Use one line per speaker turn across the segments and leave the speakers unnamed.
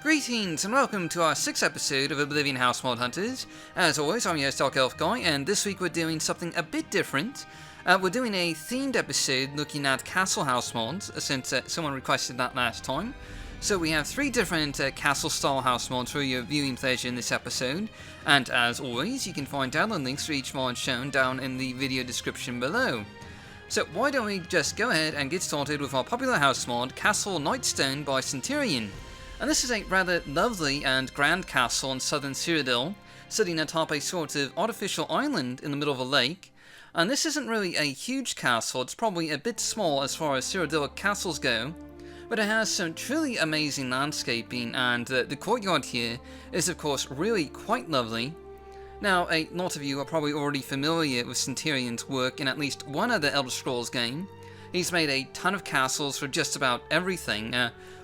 Greetings and welcome to our 6th episode of Oblivion House Mod Hunters. As always, I'm your host Dark Elf Guy, and this week we're doing something a bit different. We're doing a themed episode looking at castle house mods, since someone requested that last time. So we have 3 different castle style house mods for your viewing pleasure in this episode, and as always, you can find download links for each mod shown down in the video description below. So why don't we just go ahead and get started with our popular house mod, Castle Knightstone by Centurion. And this is a rather lovely and grand castle in southern Cyrodiil, sitting atop a sort of artificial island in the middle of a lake. And this isn't really a huge castle, it's probably a bit small as far as Cyrodiil castles go, but it has some truly amazing landscaping, and the courtyard here is of course really quite lovely. Now, a lot of you are probably already familiar with Centurion's work in at least one other Elder Scrolls game. He's made a ton of castles for just about everything.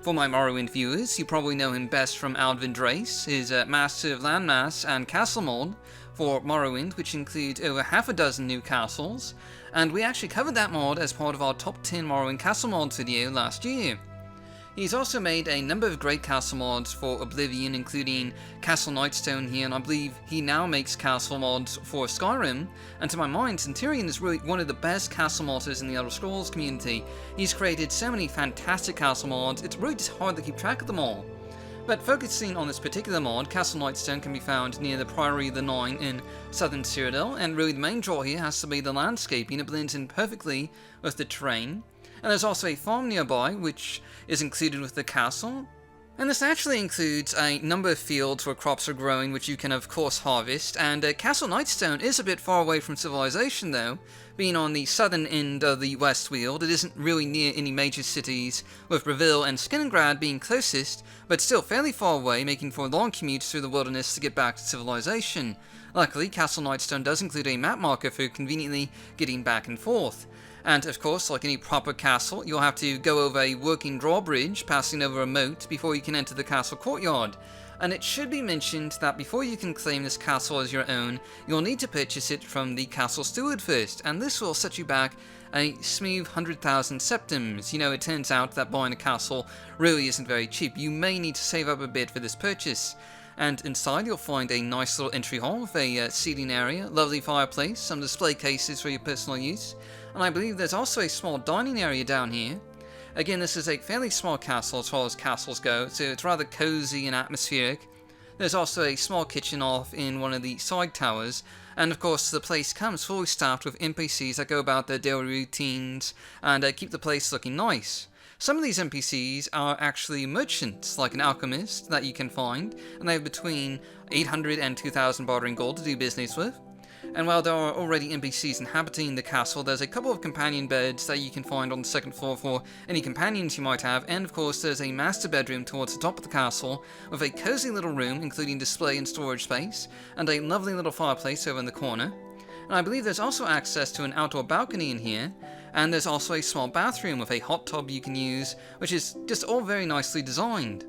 For my Morrowind viewers, you probably know him best from Alvin Drace, his massive landmass and castle mod for Morrowind, which includes over half a dozen new castles, and we actually covered that mod as part of our top 10 Morrowind castle mods video last year. He's also made a number of great castle mods for Oblivion, including Castle Knightstone here, and I believe he now makes castle mods for Skyrim. And to my mind, Centurion is really one of the best castle modders in the Elder Scrolls community. He's created so many fantastic castle mods, it's really just hard to keep track of them all. But focusing on this particular mod, Castle Knightstone can be found near the Priory of the Nine in southern Cyrodiil, and really the main draw here has to be the landscaping. It blends in perfectly with the terrain. And there's also a farm nearby, which is included with the castle. And this actually includes a number of fields where crops are growing, which you can of course harvest. And Castle Knightstone is a bit far away from civilization though. Being on the southern end of the Westweald, it isn't really near any major cities, with Breville and Skinningrad being closest, but still fairly far away, making for long commutes through the wilderness to get back to civilization. Luckily, Castle Knightstone does include a map marker for conveniently getting back and forth. And of course, like any proper castle, you'll have to go over a working drawbridge, passing over a moat, before you can enter the castle courtyard. And it should be mentioned that before you can claim this castle as your own, you'll need to purchase it from the castle steward first, and this will set you back a smooth 100,000 septims. You know, it turns out that buying a castle really isn't very cheap. You may need to save up a bit for this purchase. And inside you'll find a nice little entry hall with a seating area, lovely fireplace, some display cases for your personal use, and I believe there's also a small dining area down here. Again, this is a fairly small castle as far as castles go, so it's rather cozy and atmospheric. There's also a small kitchen off in one of the side towers, and of course the place comes fully staffed with NPCs that go about their daily routines and keep the place looking nice. Some of these NPCs are actually merchants, like an alchemist that you can find, and they have between 800 and 2,000 bartering gold to do business with. And while there are already NPCs inhabiting the castle, there's a couple of companion beds that you can find on the second floor for any companions you might have, and of course there's a master bedroom towards the top of the castle, with a cozy little room including display and storage space, and a lovely little fireplace over in the corner. And I believe there's also access to an outdoor balcony in here, and there's also a small bathroom with a hot tub you can use, which is just all very nicely designed.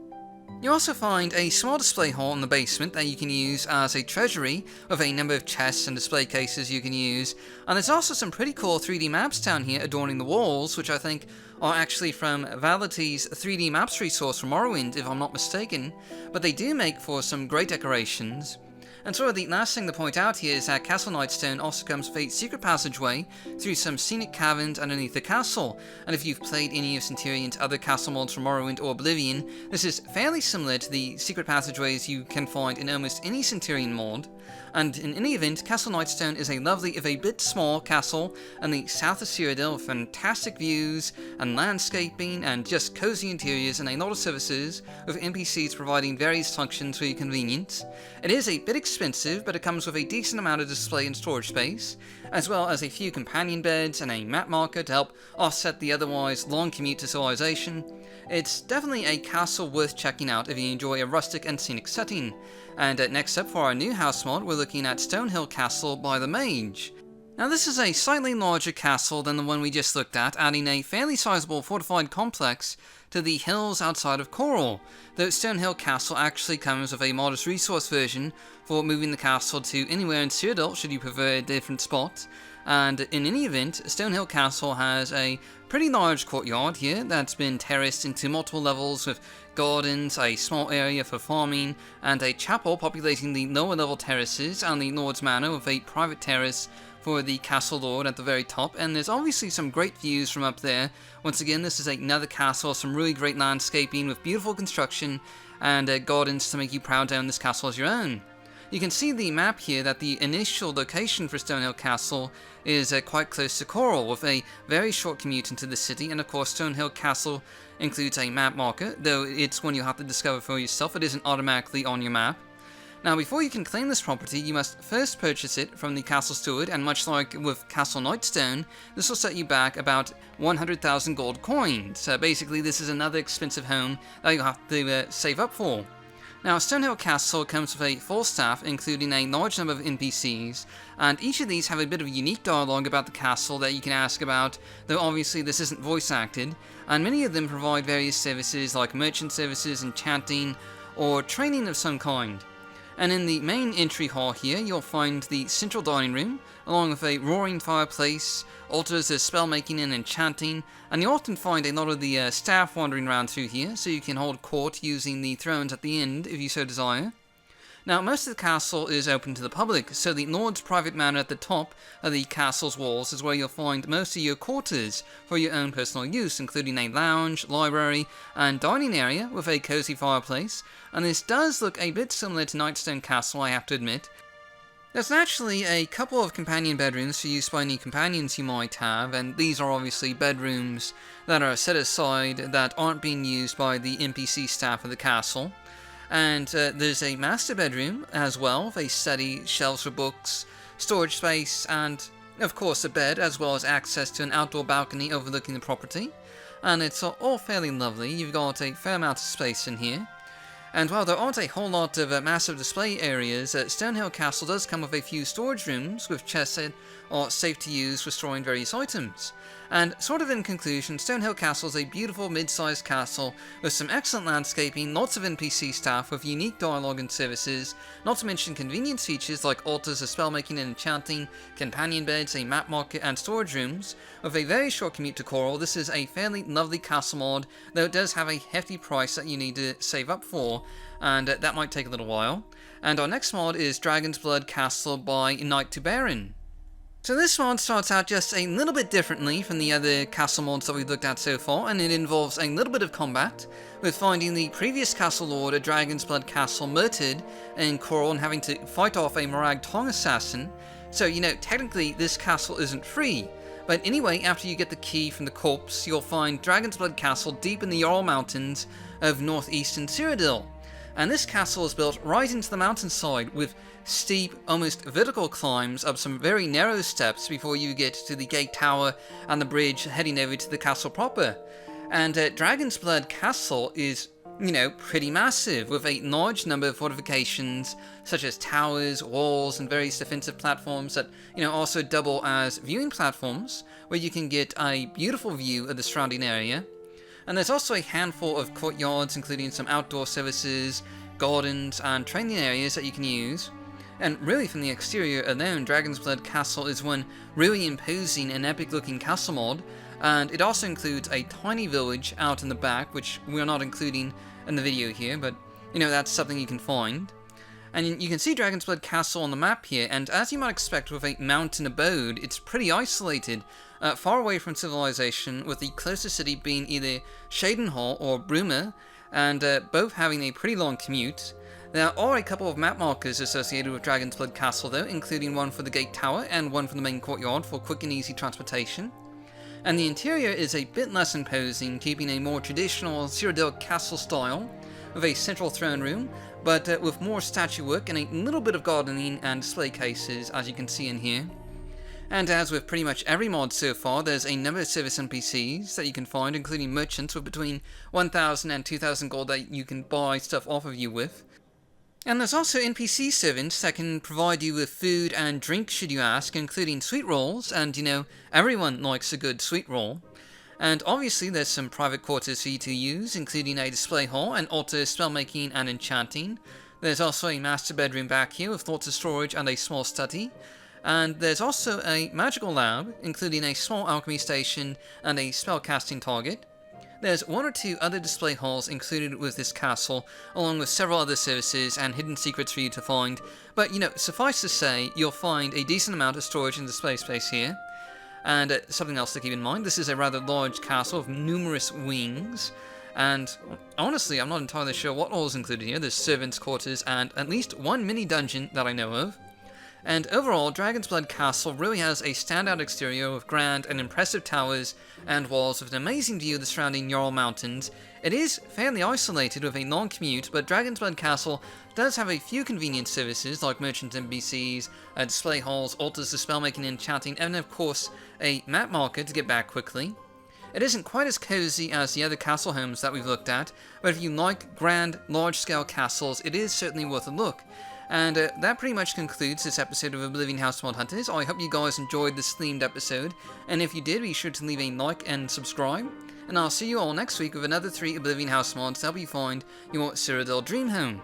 You also find a small display hall in the basement that you can use as a treasury, with a number of chests and display cases you can use, and there's also some pretty cool 3D maps down here adorning the walls, which I think are actually from Vality's 3D Maps resource from Morrowind, if I'm not mistaken, but they do make for some great decorations. And sort of the last thing to point out here is that Castle Knightstone also comes with a secret passageway through some scenic caverns underneath the castle, and if you've played any of Centurion's other castle mods from Morrowind or Oblivion, this is fairly similar to the secret passageways you can find in almost any Centurion mod. And in any event, Castle Knightstone is a lovely, if a bit small, castle in the south of Cyrodiil with fantastic views and landscaping and just cozy interiors and a lot of services, with NPCs providing various functions for your convenience. It is a bit expensive, but it comes with a decent amount of display and storage space, as well as a few companion beds and a map marker to help offset the otherwise long commute to civilization. It's definitely a castle worth checking out if you enjoy a rustic and scenic setting. And next up for our new house mod, we're looking at Stonehill Castle by Themage. Now this is a slightly larger castle than the one we just looked at, adding a fairly sizable fortified complex to the hills outside of Coral, though Stonehill Castle actually comes with a modest resource version for moving the castle to anywhere in Cyrodiil should you prefer a different spot. And in any event, Stonehill Castle has a pretty large courtyard here that's been terraced into multiple levels with gardens, a small area for farming, and a chapel populating the lower level terraces and the Lord's Manor with a private terrace for the Castle Lord at the very top. And there's obviously some great views from up there. Once again, this is another castle, some really great landscaping with beautiful construction and gardens to make you proud to own this castle as your own. You can see the map here that the initial location for Stonehill Castle is quite close to Coral, with a very short commute into the city, and of course Stonehill Castle includes a map marker, though it's one you'll have to discover for yourself. It isn't automatically on your map. Now, before you can claim this property, you must first purchase it from the castle steward, and much like with Castle Knightstone, this will set you back about 100,000 gold coins. So basically, this is another expensive home that you'll have to save up for. Now, Stonehill Castle comes with a full staff, including a large number of NPCs, and each of these have a bit of unique dialogue about the castle that you can ask about, though obviously this isn't voice acted, and many of them provide various services like merchant services, enchanting, or training of some kind. And in the main entry hall here, you'll find the central dining room, along with a roaring fireplace, altars of spellmaking and enchanting, and you often find a lot of the staff wandering around through here, so you can hold court using the thrones at the end if you so desire. Now, most of the castle is open to the public, so the Lord's private manor at the top of the castle's walls is where you'll find most of your quarters for your own personal use, including a lounge, library, and dining area with a cozy fireplace, and this does look a bit similar to Knightstone Castle, I have to admit. There's actually a couple of companion bedrooms for use by any companions you might have, and these are obviously bedrooms that are set aside that aren't being used by the NPC staff of the castle. And there's a master bedroom as well, with a study, shelves for books, storage space, and of course a bed, as well as access to an outdoor balcony overlooking the property. And it's all fairly lovely. You've got a fair amount of space in here. And while there aren't a whole lot of massive display areas, Stonehill Castle does come with a few storage rooms with chests that are safe to use for storing various items. And sort of in conclusion, Stonehill Castle is a beautiful mid-sized castle with some excellent landscaping, lots of NPC staff with unique dialogue and services, not to mention convenience features like altars of spellmaking and enchanting, companion beds, a map market, and storage rooms. With a very short commute to Coral, this is a fairly lovely castle mod, though it does have a hefty price that you need to save up for, and that might take a little while. And our next mod is Dragon's Blood Castle by Knighttoberon. So this mod starts out just a little bit differently from the other castle mods that we've looked at so far, and it involves a little bit of combat, with finding the previous castle lord at Dragon's Blood Castle murdered in Coral and having to fight off a Morag Tong assassin. So, you know, technically this castle isn't free. But anyway, after you get the key from the corpse, you'll find Dragon's Blood Castle deep in the Jarl Mountains of northeastern Cyrodiil. And this castle is built right into the mountainside with steep, almost vertical climbs up some very narrow steps before you get to the gate tower and the bridge heading over to the castle proper. And Dragon's Blood Castle is, you know, pretty massive, with a large number of fortifications such as towers, walls, and various defensive platforms that, you know, also double as viewing platforms where you can get a beautiful view of the surrounding area. And there's also a handful of courtyards, including some outdoor services, gardens, and training areas that you can use. And really, from the exterior alone, Dragon's Blood Castle is one really imposing and epic-looking castle mod, and it also includes a tiny village out in the back, which we're not including in the video here, but, you know, that's something you can find. And you can see Dragon's Blood Castle on the map here, and as you might expect with a mountain abode, it's pretty isolated, far away from civilization, with the closest city being either Shadenhall or Bruma, and both having a pretty long commute. There are a couple of map markers associated with Dragon's Blood Castle though, including one for the gate tower and one for the main courtyard for quick and easy transportation. And the interior is a bit less imposing, keeping a more traditional Cyrodiil castle style, with a central throne room, but with more statue work and a little bit of gardening and display cases, as you can see in here. And as with pretty much every mod so far, there's a number of service NPCs that you can find, including merchants with between 1,000 and 2,000 gold that you can buy stuff off of you with. And there's also NPC servants that can provide you with food and drink should you ask, including sweet rolls, and you know, everyone likes a good sweet roll. And obviously there's some private quarters for you to use, including a display hall, an altar, spellmaking and enchanting. There's also a master bedroom back here with lots of storage and a small study. And there's also a magical lab, including a small alchemy station and a spellcasting target. There's one or two other display halls included with this castle, along with several other services and hidden secrets for you to find. But, suffice to say, you'll find a decent amount of storage and display space here. And something else to keep in mind, this is a rather large castle of numerous wings. And honestly, I'm not entirely sure what all is included here. There's servants' quarters and at least one mini dungeon that I know of. And overall, Dragon's Blood Castle really has a standout exterior with grand and impressive towers and walls with an amazing view of the surrounding Jarl Mountains. It is fairly isolated with a long commute, but Dragon's Blood Castle does have a few convenient services like merchant NPCs, display halls, altars for spellmaking and enchanting, and of course a map marker to get back quickly. It isn't quite as cozy as the other castle homes that we've looked at, but if you like grand, large-scale castles, it is certainly worth a look. And that pretty much concludes this episode of Oblivion House Mod Hunters. I hope you guys enjoyed this themed episode, and if you did, be sure to leave a like and subscribe. And I'll see you all next week with another 3 Oblivion House mods to help you find your Cyrodiil dream home.